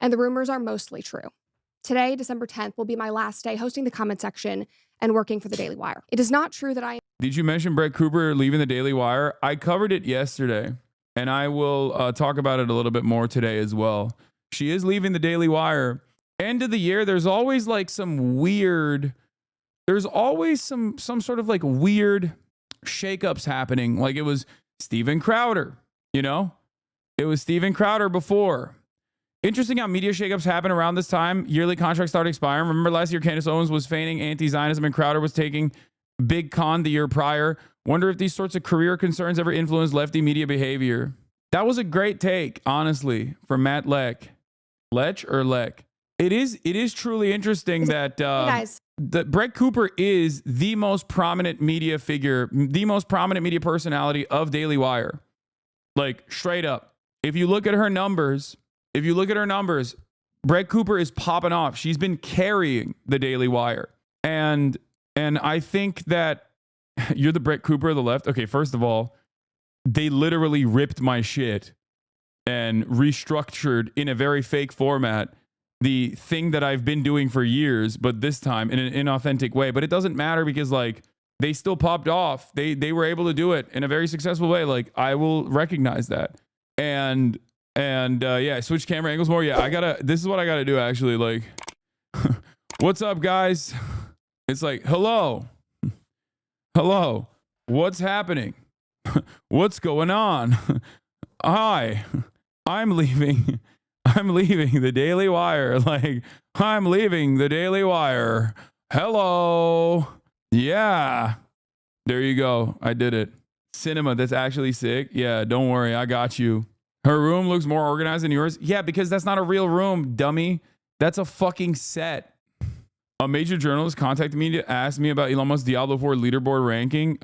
and the rumors are mostly true. Today, December 10th, will be my last day hosting the comment section and working for the Daily Wire. It is not true that I... Did you mention Brett Cooper leaving the Daily Wire? I covered it yesterday, and I will talk about it a little bit more today as well. She is leaving the Daily Wire. End of the year, there's always like some weird... There's always some sort of like weird shakeups happening. Like it was Steven Crowder, you know? It was Steven Crowder before. Interesting how media shakeups happen around this time. Yearly contracts start expiring. Remember last year, Candace Owens was feigning anti-Zionism and Crowder was taking big con the year prior. Wonder if these sorts of career concerns ever influence lefty media behavior. That was a great take, honestly, from Matt Lech. Lech or Lech? It is truly interesting that that Brett Cooper is the most prominent media figure, the most prominent media personality of Daily Wire. Like straight up. If you look at her numbers, Brett Cooper is popping off. She's been carrying the Daily Wire. And I think that you're the Brett Cooper of the left. Okay, first of all, they literally ripped my shit and restructured in a very fake format the thing that I've been doing for years, but this time in an inauthentic way. But it doesn't matter because like they still popped off. They were able to do it in a very successful way. Like I will recognize that. And yeah, switch camera angles more. Yeah, this is what I gotta do actually. Like, what's up, guys? It's like, hello, what's happening? What's going on? Hi, I'm leaving the Daily Wire. Like, I'm leaving the Daily Wire. Hello. Yeah. There you go. I did it. Cinema, that's actually sick. Yeah, don't worry. I got you. Her room looks more organized than yours. Yeah, because that's not a real room, dummy. That's a fucking set. A major journalist contacted me to ask me about Elon Musk's Diablo 4 leaderboard ranking.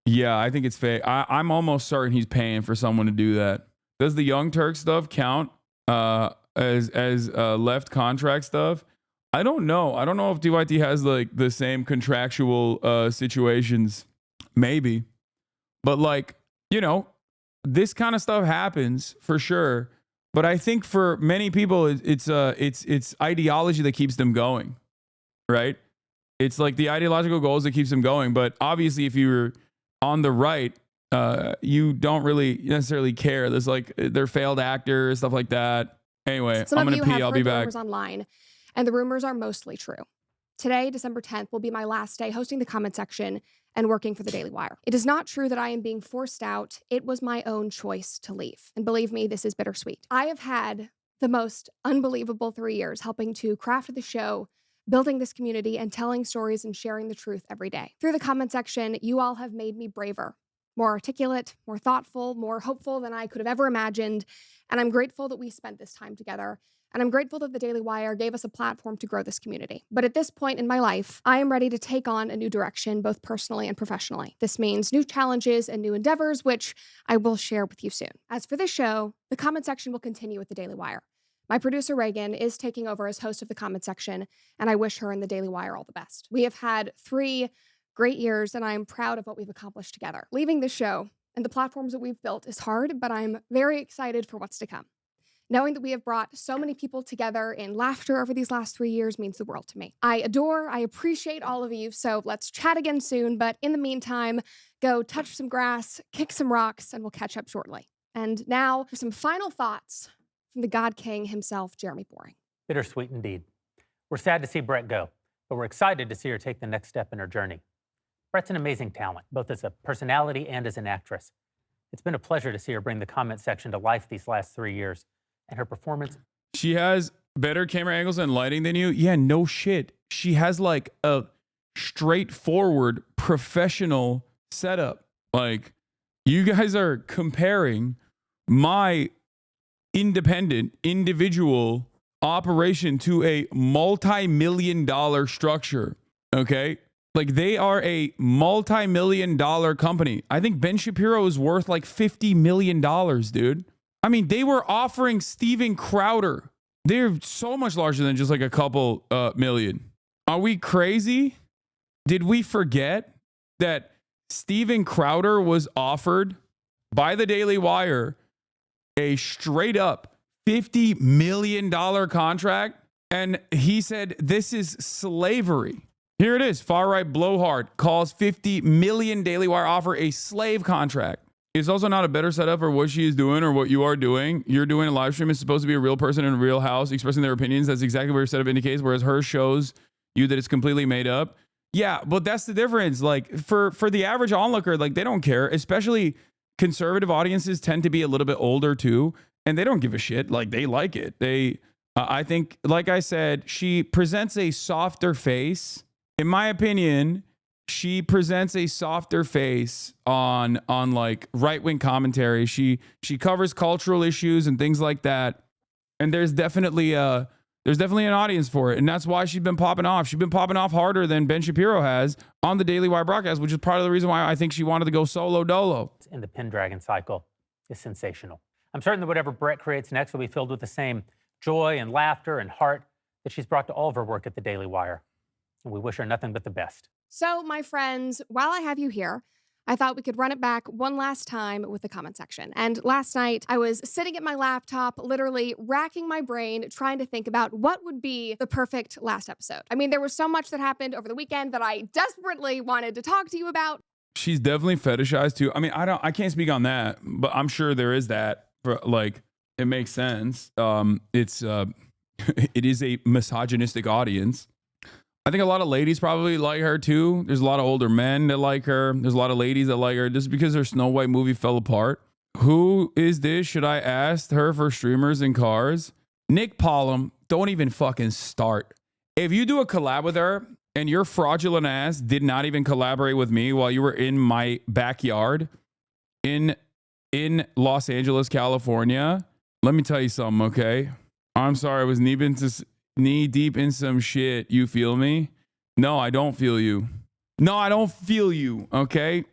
Yeah, I think it's fake. I'm almost certain he's paying for someone to do that. Does the Young Turk stuff count as left contract stuff? I don't know. I don't know if DYT has like the same contractual situations. Maybe. But like, you know, this kind of stuff happens for sure. But I think for many people, it's ideology that keeps them going, right? It's like the ideological goals that keeps them going. But obviously, if you're on the right, you don't really necessarily care. There's like they're failed actors, stuff like that. Anyway, I'm gonna pee. I'll be back. Rumors online, and the rumors are mostly true. Today, December 10th, will be my last day hosting the comment section and working for the Daily Wire. It is not true that I am being forced out. It was my own choice to leave. And believe me, this is bittersweet. I have had the most unbelievable 3 years helping to craft the show, building this community, and telling stories and sharing the truth every day. Through the comment section, you all have made me braver, more articulate, more thoughtful, more hopeful than I could have ever imagined. And I'm grateful that we spent this time together. And I'm grateful that the Daily Wire gave us a platform to grow this community. But at this point in my life, I am ready to take on a new direction, both personally and professionally. This means new challenges and new endeavors, which I will share with you soon. As for this show, the comment section will continue with the Daily Wire. My producer, Reagan, is taking over as host of the comment section, and I wish her and the Daily Wire all the best. We have had 3 great years, and I am proud of what we've accomplished together. Leaving the show and the platforms that we've built is hard, but I'm very excited for what's to come. Knowing that we have brought so many people together in laughter over these last 3 years means the world to me. I appreciate all of you, so let's chat again soon, but in the meantime, go touch some grass, kick some rocks, and we'll catch up shortly. And now for some final thoughts from the God King himself, Jeremy Boring. Bittersweet indeed. We're sad to see Brett go, but we're excited to see her take the next step in her journey. Brett's an amazing talent, both as a personality and as an actress. It's been a pleasure to see her bring the comment section to life these last 3 years. And her performance. She has better camera angles and lighting than you. Yeah, no shit. She has like a straightforward professional setup. Like you guys are comparing my independent individual operation to a multi-million-dollar structure. Okay. Like they are a multi-million-dollar company. I think Ben Shapiro is worth like $50 million, dude. I mean, they were offering Steven Crowder. They're so much larger than just like a couple million. Are we crazy? Did we forget that Steven Crowder was offered by the Daily Wire a straight up $50 million contract. And he said, this is slavery. Here it is. Far-right blowhard calls 50 million Daily Wire offer a slave contract. It's also not a better setup for what she is doing or what you are doing. You're doing a live stream. It's supposed to be a real person in a real house expressing their opinions. That's exactly what your setup indicates, whereas hers shows you that it's completely made up. Yeah, but that's the difference. Like for the average onlooker, like they don't care, especially conservative audiences tend to be a little bit older too, and they don't give a shit. Like they like it. I think, like I said, she presents a softer face. In my opinion, she presents a softer face on like right-wing commentary. She covers cultural issues and things like that. And there's definitely an audience for it. And that's why she's been popping off. She's been popping off harder than Ben Shapiro has on the Daily Wire broadcast, which is part of the reason why I think she wanted to go solo dolo. In the Pendragon cycle is sensational. I'm certain that whatever Brett creates next will be filled with the same joy and laughter and heart that she's brought to all of her work at the Daily Wire. And we wish her nothing but the best. So, my friends, while I have you here, I thought we could run it back one last time with the comment section. And last night, I was sitting at my laptop, literally racking my brain, trying to think about what would be the perfect last episode. I mean, there was so much that happened over the weekend that I desperately wanted to talk to you about. She's definitely fetishized too. I mean, I can't speak on that, but I'm sure there is that. For, like, it makes sense. It is a misogynistic audience. I think a lot of ladies probably like her too. There's a lot of older men that like her. There's a lot of ladies that like her just because her Snow White movie fell apart. Who is this? Should I ask her for streamers and cars? Nick Pollum, don't even fucking start. If you do a collab with her and your fraudulent ass did not even collaborate with me while you were in my backyard in Los Angeles, California, let me tell you something, okay? I'm sorry, I was knee deep in some shit. You feel me? No, I don't feel you. No, I don't feel you. Okay.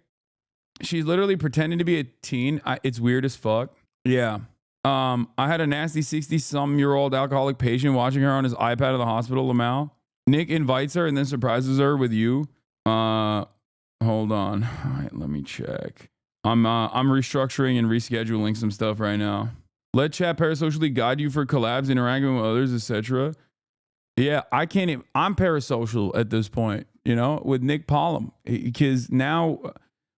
She's literally pretending to be a teen. It's weird as fuck. Yeah. I had a nasty 60-some-year-old alcoholic patient watching her on his iPad in the hospital, Lamau. Nick invites her and then surprises her with you. Hold on. All right, let me check. I'm restructuring and rescheduling some stuff right now. Let chat parasocially guide you for collabs, interacting with others, etc. Yeah, I can't even, I'm parasocial at this point, you know, with Nick Pollum, because now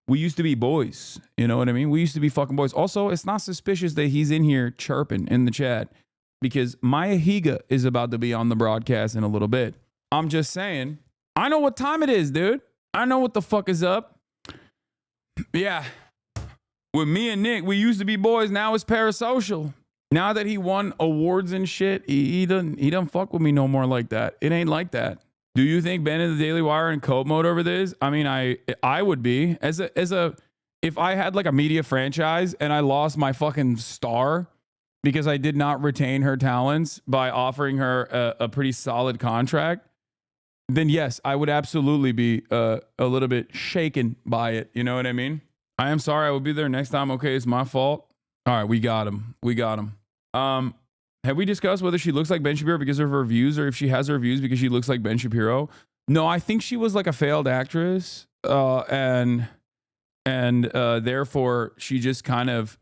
we used to be boys. You know what I mean? We used to be fucking boys. Also, it's not suspicious that he's in here chirping in the chat because Maya Higa is about to be on the broadcast in a little bit. I'm just saying, I know what time it is, dude. I know what the fuck is up. Yeah. With me and Nick, we used to be boys. Now it's parasocial. Now that he won awards and shit, he doesn't fuck with me no more like that. It ain't like that. Do you think Ben in the Daily Wire in cope mode over this? I mean, I would be if I had like a media franchise and I lost my fucking star because I did not retain her talents by offering her a pretty solid contract, then yes, I would absolutely be a little bit shaken by it. You know what I mean? I am sorry. I will be there next time. Okay, it's my fault. All right, we got him. Have we discussed whether she looks like Ben Shapiro because of her views or if she has her views because she looks like Ben Shapiro? No, I think she was like a failed actress, and therefore she just kind of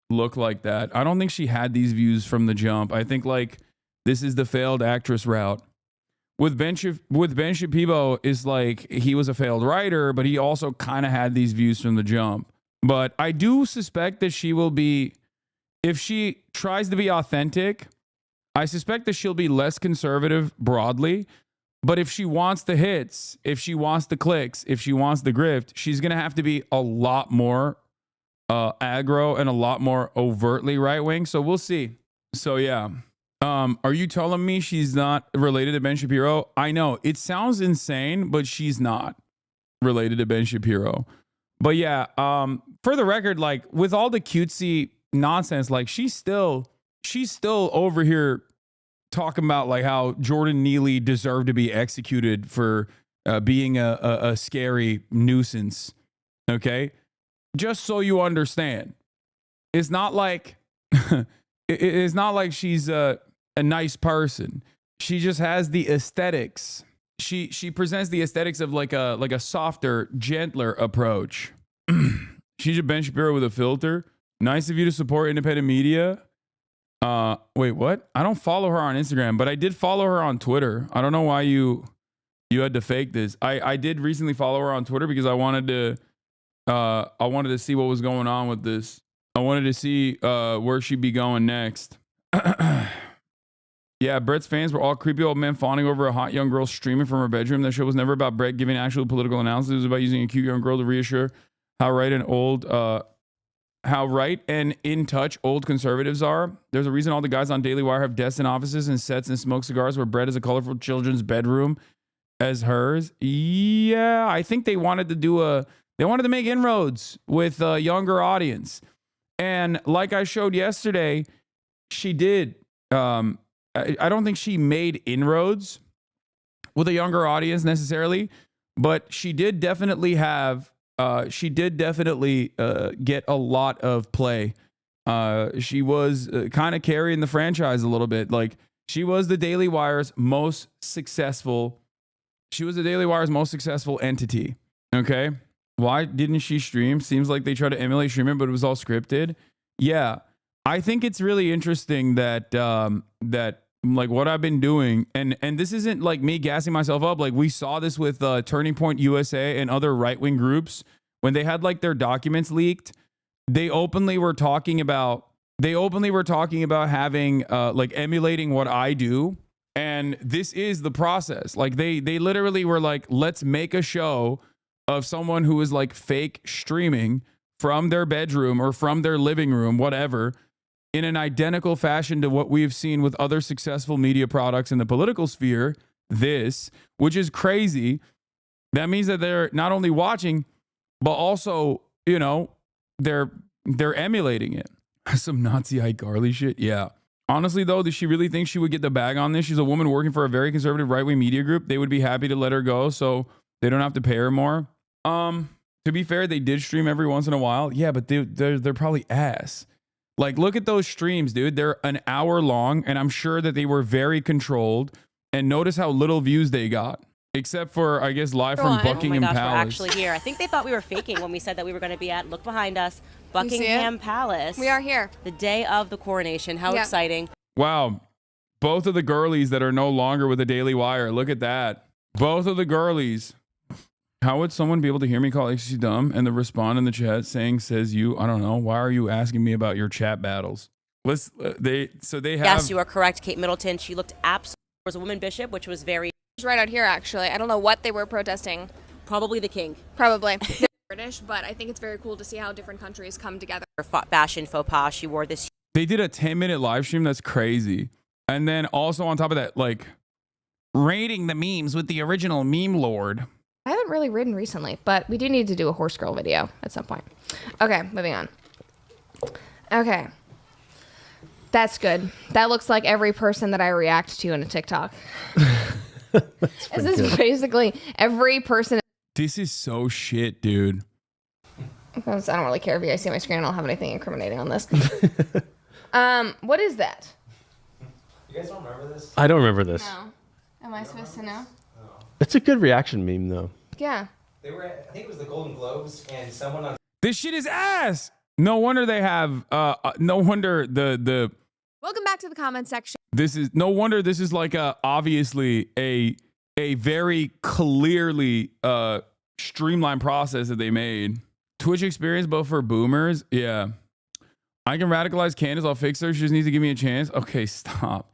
looked like that. I don't think she had these views from the jump. I think like this is the failed actress route. With Ben Shapiro is like he was a failed writer, but he also kind of had these views from the jump. But I do suspect that she will be, if she tries to be authentic, I suspect that she'll be less conservative broadly. But if she wants the hits, if she wants the clicks, if she wants the grift, she's going to have to be a lot more aggro and a lot more overtly right wing. So we'll see. So yeah. Are you telling me she's not related to Ben Shapiro? I know it sounds insane, but she's not related to Ben Shapiro. But yeah, for the record, like with all the cutesy nonsense, like she's still over here talking about like how Jordan Neely deserved to be executed for being a scary nuisance. Okay, just so you understand, it's not like it's not like she's a nice person. She just has the aesthetics. She presents the aesthetics of like a softer, gentler approach. She's a Ben Shapiro with a filter. Nice of you to support independent media. Wait, what? I don't follow her on Instagram, but I did follow her on Twitter. I don't know why you had to fake this. I did recently follow her on Twitter because I wanted to see what was going on with this. I wanted to see where she'd be going next. Yeah, Brett's fans were all creepy old men fawning over a hot young girl streaming from her bedroom. That show was never about Brett giving actual political analysis. It was about using a cute young girl to reassure how right and in touch old conservatives are. There's a reason all the guys on Daily Wire have desks and offices and sets and smoke cigars where Brett is a colorful children's bedroom as hers. Yeah, I think they wanted to make inroads with a younger audience. And like I showed yesterday, she did. I don't think she made inroads with a younger audience necessarily, but she did definitely have. She did definitely get a lot of play. She was kind of carrying the franchise a little bit. Like she was the Daily Wire's most successful. She was the Daily Wire's most successful entity. Okay, why didn't she stream? Seems like they tried to emulate streaming, but it was all scripted. Yeah. I think it's really interesting that that like what I've been doing, and this isn't like me gassing myself up. Like we saw this with Turning Point USA and other right-wing groups when they had like their documents leaked. They openly were talking about having like emulating what I do, and this is the process. Like they literally were like, let's make a show of someone who is like fake streaming from their bedroom or from their living room, whatever, in an identical fashion to what we've seen with other successful media products in the political sphere. This, which is crazy. That means that they're not only watching, but also, you know, they're emulating it. Some Nazi iCarly shit. Yeah. Honestly, though, does she really think she would get the bag on this? She's a woman working for a very conservative right-wing media group. They would be happy to let her go so they don't have to pay her more. To be fair, they did stream every once in a while. Yeah, but they're probably ass. Like, look at those streams, dude. They're an hour long, and I'm sure that they were very controlled. And notice how little views they got, except for, I guess, live from Buckingham Palace. We're actually here. I think they thought we were faking when we said that we were going to be at, look behind us, Buckingham Palace. We are here. The day of the coronation. How exciting. Wow. Both of the girlies that are no longer with the Daily Wire. Look at that. Both of the girlies. How would someone be able to hear me call XC dumb and the respond in the chat saying, says you? I don't know. Why are you asking me about your chat battles? Let's, they have. Yes, you are correct, Kate Middleton. She looked absolutely, was a woman bishop, which was very. Right out here, actually. I don't know what they were protesting. Probably the king. Probably. They're British, but I think it's very cool to see how different countries come together. Fashion faux pas. She wore this. They did a 10-minute live stream. That's crazy. And then also on top of that, like, rating the memes with the original meme lord. I haven't really ridden recently, but we do need to do a horse girl video at some point. Okay, moving on. Okay. That's good. That looks like every person that I react to in a TikTok. This is basically every person. This is so shit, dude. Because I don't really care if you guys see my screen. I don't have anything incriminating on this. What is that? You guys don't remember this? I don't remember this. No. Am I supposed to know? It's a good reaction meme, though. Yeah. They were I think it was the Golden Globes, and someone on. This shit is ass. No wonder they have. No wonder the. Welcome back to the comment section. This is no wonder this is like obviously a very clearly streamlined process that they made. Twitch experience, both for boomers. Yeah, I can radicalize Candace. I'll fix her. She just needs to give me a chance. Okay, stop.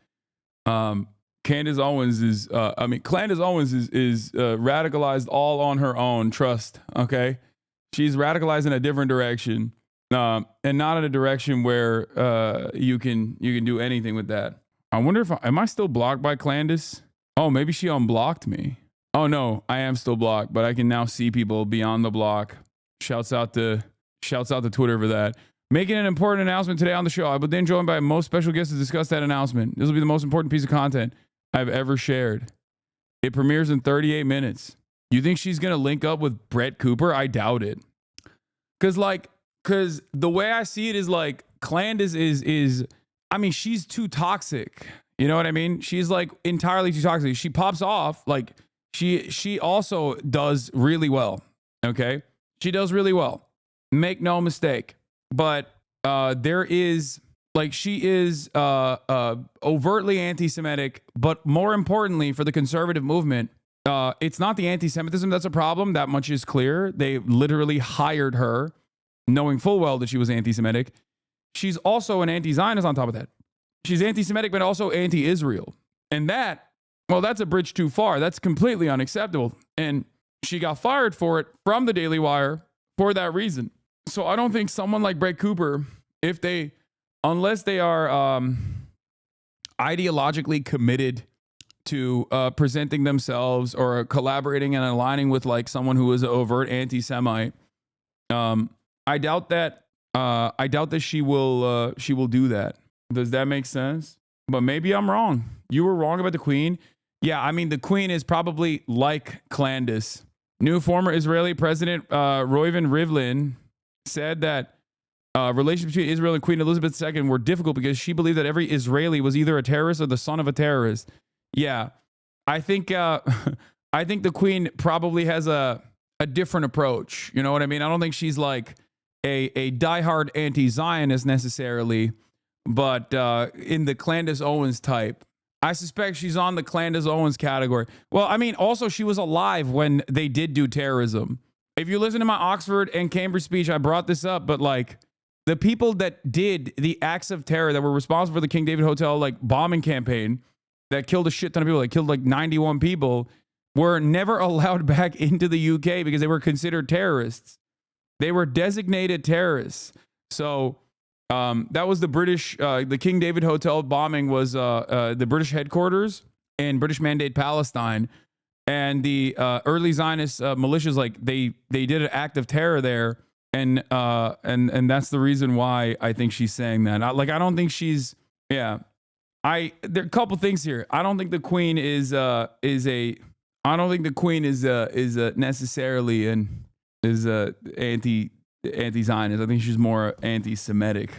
Candace Owens is, Candace Owens is radicalized all on her own. Trust, okay? She's radicalized in a different direction, and not in a direction where you can do anything with that. I wonder if am I still blocked by Candace? Oh, maybe she unblocked me. Oh no, I am still blocked, but I can now see people beyond the block. Shouts out to Twitter for that. Making an important announcement today on the show. I've been joined by most special guests to discuss that announcement. This will be the most important piece of content I've ever shared. It premieres in 38 minutes. You think she's going to link up with Brett Cooper? I doubt it. Cause the way I see it is like Candace is she's too toxic. You know what I mean? She's like entirely too toxic. She pops off. Like she also does really well. Okay. She does really well. Make no mistake. But there is Like she is overtly anti-Semitic, but more importantly for the conservative movement, it's not the anti-Semitism that's a problem. That much is clear. They literally hired her knowing full well that she was anti-Semitic. She's also an anti-Zionist on top of that. She's anti-Semitic, but also anti-Israel. And that, well, that's a bridge too far. That's completely unacceptable. And she got fired for it from the Daily Wire for that reason. So I don't think someone like Brett Cooper, unless they are ideologically committed to presenting themselves or collaborating and aligning with like someone who is an overt anti-Semite, I doubt that she will do that. Does that make sense? But maybe I'm wrong. You were wrong about the Queen. Yeah, I mean, the Queen is probably like Clandis. New former Israeli President Reuven Rivlin said that relations between Israel and Queen Elizabeth II were difficult because she believed that every Israeli was either a terrorist or the son of a terrorist. Yeah, I think the Queen probably has a different approach. You know what I mean? I don't think she's like a diehard anti-Zionist necessarily, but in the Clandis Owens type. I suspect she's on the Clandis Owens category. Well, I mean, also she was alive when they did do terrorism. If you listen to my Oxford and Cambridge speech, I brought this up, but like the people that did the acts of terror that were responsible for the King David Hotel like bombing campaign that killed a shit ton of people, that killed like 91 people, were never allowed back into the UK because they were considered terrorists. They were designated terrorists. So that was the British, the King David Hotel bombing was the British headquarters in British Mandate Palestine. And the early Zionist militias, like they did an act of terror there. And that's the reason why I think she's saying that. I don't think she's, yeah. There are a couple things here. I don't think the Queen is necessarily anti-Zionist. I think she's more anti-Semitic.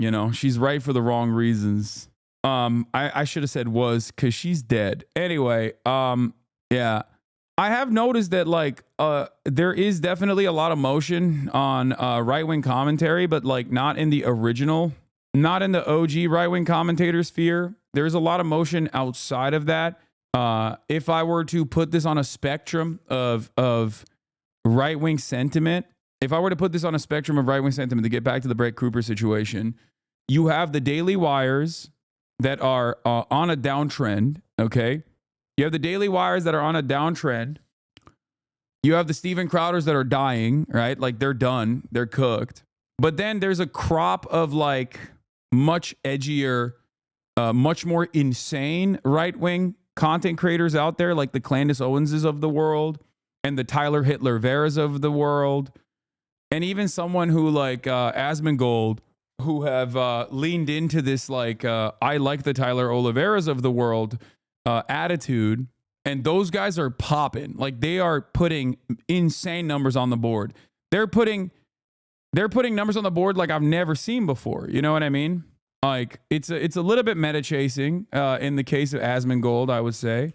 You know, she's right for the wrong reasons. I should have said was because she's dead. Anyway, yeah. I have noticed that like there is definitely a lot of motion on right-wing commentary, but like not in the original, not in the OG right-wing commentator sphere. There's a lot of motion outside of that. If I were to put this on a spectrum of right-wing sentiment, if I were to put this on a spectrum of right-wing sentiment to get back to the Brett Cooper situation, you have the Daily Wires that are on a downtrend, okay? You have the Daily Wires that are on a downtrend. You have the Steven Crowders that are dying, right? Like they're done, they're cooked. But then there's a crop of like much edgier, much more insane right-wing content creators out there, like the Clandis Owenses of the world and the Tyler Hitler Veras of the world. And even someone who like Asmongold, who have leaned into this like I like the Tyler Oliveras of the world attitude, and those guys are popping. Like they are putting insane numbers on the board. They're putting numbers on the board like I've never seen before. You know what I mean? Like it's a little bit meta chasing in the case of Asmongold, I would say,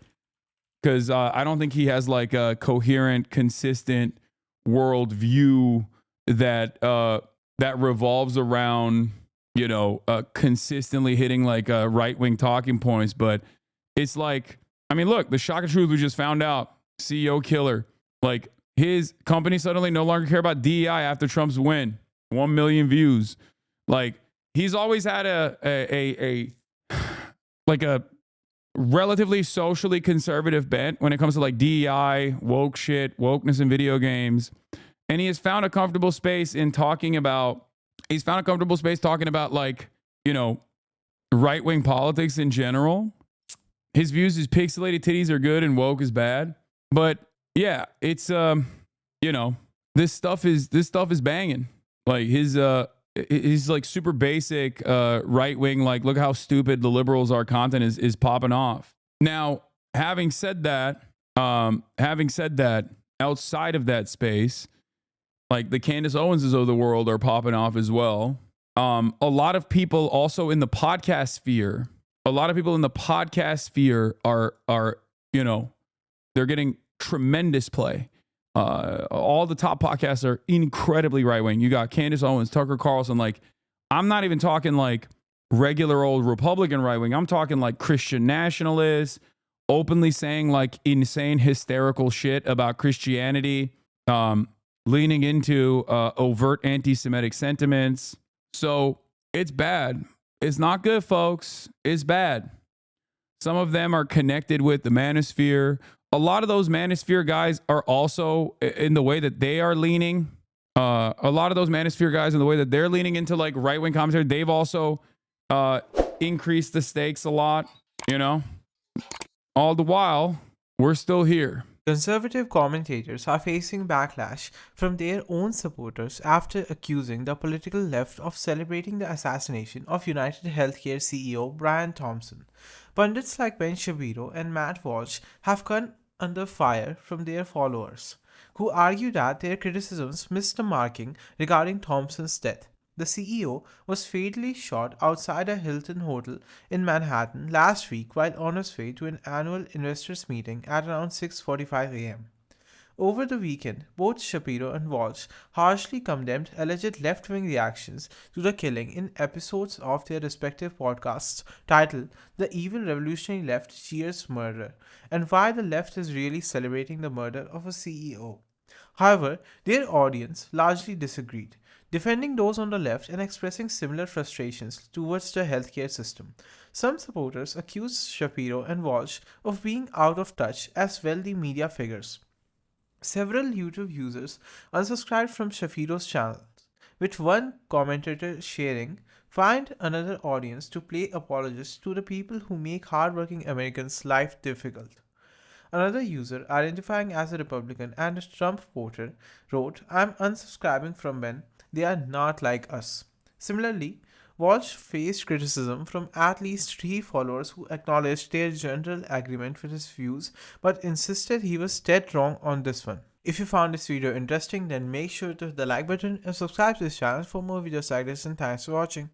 because I don't think he has like a coherent, consistent world view that revolves around, you know, consistently hitting like right-wing talking points. But it's like, I mean, look, the shock of truth we just found out, CEO killer, like his company suddenly no longer care about DEI after Trump's win, 1 million views. Like he's always had a relatively socially conservative bent when it comes to like DEI, woke shit, wokeness in video games. And he has found a comfortable space in talking about, like, you know, right-wing politics in general. His views, his pixelated titties are good and woke is bad. But yeah, it's, you know, this stuff is banging. Like his like super basic right-wing, like, look how stupid the liberals are content is popping off. Now, having said that, outside of that space, like the Candace Owenses of the world are popping off as well. A lot of people also in the podcast sphere, are, you know, they're getting tremendous play. All the top podcasts are incredibly right-wing. You got Candace Owens, Tucker Carlson. Like, I'm not even talking like regular old Republican right wing. I'm talking like Christian nationalists, openly saying like insane, hysterical shit about Christianity, leaning into overt anti-Semitic sentiments. So it's bad. It's not good, folks. It's bad. Some of them are connected with the manosphere. A lot of those manosphere guys are also in the way that they are leaning. A lot of those manosphere guys in the way that they're leaning into like right-wing commentary, they've also increased the stakes a lot, you know? All the while, we're still here. Conservative commentators are facing backlash from their own supporters after accusing the political left of celebrating the assassination of United Healthcare CEO Brian Thompson. Pundits like Ben Shapiro and Matt Walsh have come under fire from their followers, who argue that their criticisms missed the marking regarding Thompson's death. The CEO was fatally shot outside a Hilton hotel in Manhattan last week while on his way to an annual investors meeting at around 6:45 a.m. Over the weekend, both Shapiro and Walsh harshly condemned alleged left-wing reactions to the killing in episodes of their respective podcasts titled "The Evil Revolutionary Left Cheers Murder" and "Why the Left is Really Celebrating the Murder of a CEO." However, their audience largely disagreed, defending those on the left and expressing similar frustrations towards the healthcare system. Some supporters accused Shapiro and Walsh of being out of touch as wealthy media figures. Several YouTube users unsubscribed from Shapiro's channel, with one commentator sharing, "Find another audience to play apologist to the people who make hardworking Americans' life difficult." Another user, identifying as a Republican and a Trump voter, wrote, "I'm unsubscribing from men. They are not like us." Similarly, Walsh faced criticism from at least 3 followers who acknowledged their general agreement with his views but insisted he was dead wrong on this one. If you found this video interesting, then make sure to hit the like button and subscribe to this channel for more videos like this, and thanks for watching.